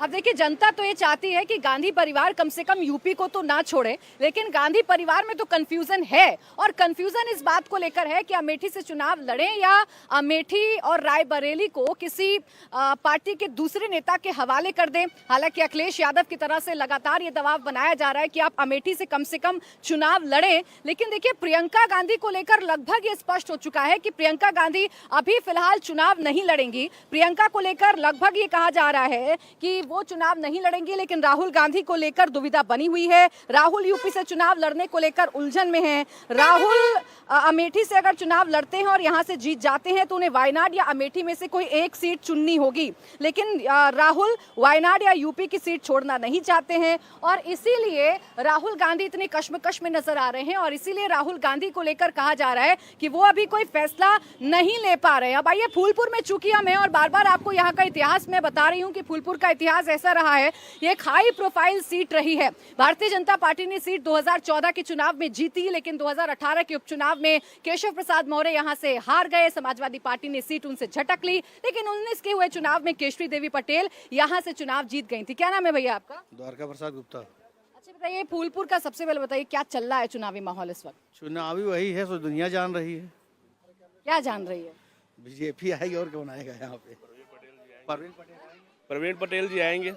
अब देखिए, जनता तो ये चाहती है कि गांधी परिवार कम से कम यूपी को तो ना छोड़े, लेकिन गांधी परिवार में तो कंफ्यूजन है। और कंफ्यूजन इस बात को लेकर है कि अमेठी से चुनाव लड़ें या अमेठी और रायबरेली को किसी पार्टी के दूसरे नेता के हवाले कर दें। हालांकि अखिलेश यादव की तरफ से लगातार ये दबाव बनाया जा रहा है कि आप अमेठी से कम चुनाव लड़ें। लेकिन देखिए, प्रियंका गांधी को लेकर लगभग ये स्पष्ट हो चुका है कि प्रियंका गांधी अभी फिलहाल चुनाव नहीं लड़ेंगी। प्रियंका को लेकर लगभग ये कहा जा रहा है कि वो चुनाव नहीं लड़ेंगे, लेकिन राहुल गांधी को लेकर दुविधा बनी हुई है। राहुल यूपी से चुनाव लड़ने को लेकर उलझन में हैं। राहुल अमेठी से अगर चुनाव लड़ते हैं और यहां से जीत जाते हैं तो उन्हें वायनाड या अमेठी में से कोई एक सीट चुननी होगी, लेकिन राहुल वायनाड या यूपी की सीट छोड़ना नहीं चाहते हैं और इसीलिए राहुल गांधी इतने कश्मकश में नजर आ रहे हैं। और इसीलिए राहुल गांधी को लेकर कहा जा रहा है कि वो अभी कोई फैसला नहीं ले पा रहे हैं। अब आइए, फूलपुर में चूंकि हम हैं और बार बार आपको यहाँ का इतिहास मैं बता रही हूँ कि फूलपुर का इतिहास ऐसा रहा है, ये एक हाई प्रोफाइल सीट रही है। भारतीय जनता पार्टी ने सीट 2014 के चुनाव में जीती, लेकिन 2018 के उपचुनाव में केशव प्रसाद मौर्य यहां से हार गए। समाजवादी पार्टी ने सीट उनसे झटक ली, लेकिन 19 के हुए चुनाव में केशरी देवी पटेल यहां से चुनाव जीत गई थी। क्या नाम है भैया आपका? द्वारका प्रसाद गुप्ता। अच्छा बताइए, फूलपुर का सबसे पहले बताइए क्या चल रहा है चुनावी माहौल इस वक्त? चुनावी वही है, सो दुनिया जान रही है। क्या जान रही है? बीजेपी आएगी और कौन आएगा यहाँ पे? प्रवीण पटेल जी आएंगे।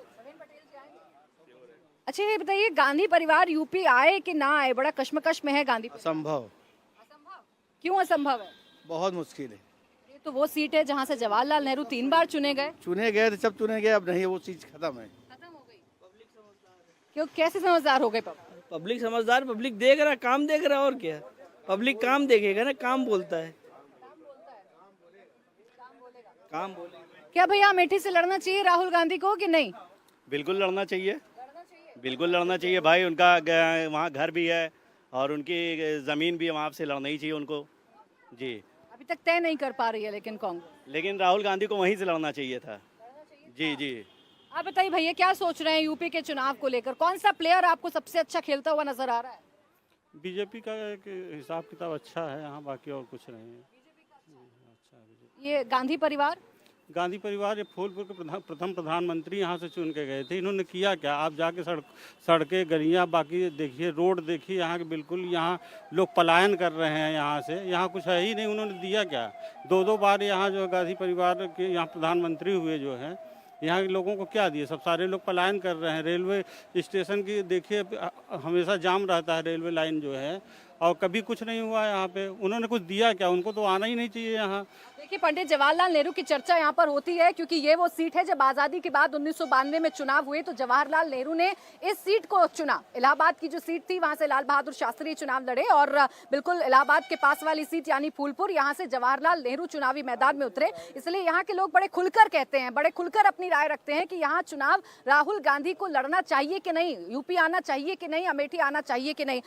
अच्छा ये बताइए, गांधी परिवार यूपी आए कि ना आए, बड़ा कश्मकश में है गांधी परिवार। असंभव। क्यों असंभव है? बहुत मुश्किल है। ये तो वो सीट है जहां से जवाहरलाल नेहरू 3 बार चुने गए। चुने गए थे, सब चुने गए, अब नहीं, वो चीज खत्म है। खत्म हो गई। क्यों, कैसे समझदार हो गए पब्लिक समझदार, पब्लिक देख रहा, काम देख रहा, और क्या। पब्लिक काम देखेगा ना, काम बोलता है, काम बोलेगा। क्या भैया अमेठी से लड़ना चाहिए राहुल गांधी को कि नहीं? बिल्कुल लड़ना चाहिए, बिल्कुल लड़ना चाहिए भाई। उनका वहाँ घर भी है और उनकी ज़मीन भी है, वहाँ से लड़ना ही चाहिए उनको जी। अभी तक तय नहीं कर पा रही है लेकिन कांग्रेस, लेकिन राहुल गांधी को वहीं से लड़ना चाहिए था जी जी। आप बताइए भैया, क्या सोच रहे हैं यूपी के चुनाव को लेकर? कौन सा प्लेयर आपको सबसे अच्छा खेलता हुआ नजर आ रहा है? बीजेपी का एक हिसाब किताब अच्छा है यहाँ, बाकी और कुछ नहीं है। अच्छा है। ये गांधी परिवार, गांधी परिवार ये फूलपुर के प्रथम प्रधानमंत्री यहाँ से चुन के गए थे। इन्होंने किया क्या? आप जाके सड़कें गलियाँ, बाकी देखिए, रोड देखिए यहाँ के, बिल्कुल यहाँ लोग पलायन कर रहे हैं यहाँ से। यहाँ कुछ है ही नहीं। उन्होंने दिया क्या? 2-2 बार यहाँ जो गांधी परिवार के यहाँ प्रधानमंत्री हुए जो है, यहाँ के लोगों को क्या दिए? सब सारे लोग पलायन कर रहे हैं। रेलवे स्टेशन की देखिए, हमेशा जाम रहता है रेलवे लाइन जो है, और कभी कुछ नहीं हुआ यहाँ पे। उन्होंने कुछ दिया क्या? उनको तो आना ही नहीं चाहिए यहाँ। देखिए पंडित जवाहरलाल नेहरू की चर्चा यहाँ पर होती है क्योंकि ये वो सीट है जब आजादी के बाद 1992 में चुनाव हुए तो जवाहरलाल नेहरू ने इस सीट को चुना। इलाहाबाद की जो सीट थी वहां से लाल बहादुर शास्त्री चुनाव लड़े और बिल्कुल इलाहाबाद के पास वाली सीट यानी फूलपुर, यहाँ से जवाहरलाल नेहरू चुनावी मैदान में उतरे। इसलिए यहाँ के लोग बड़े खुलकर कहते हैं, बड़े खुलकर अपनी राय रखते हैं कि यहाँ चुनाव राहुल गांधी को लड़ना चाहिए कि नहीं, यूपी आना चाहिए कि नहीं, अमेठी आना चाहिए कि नहीं।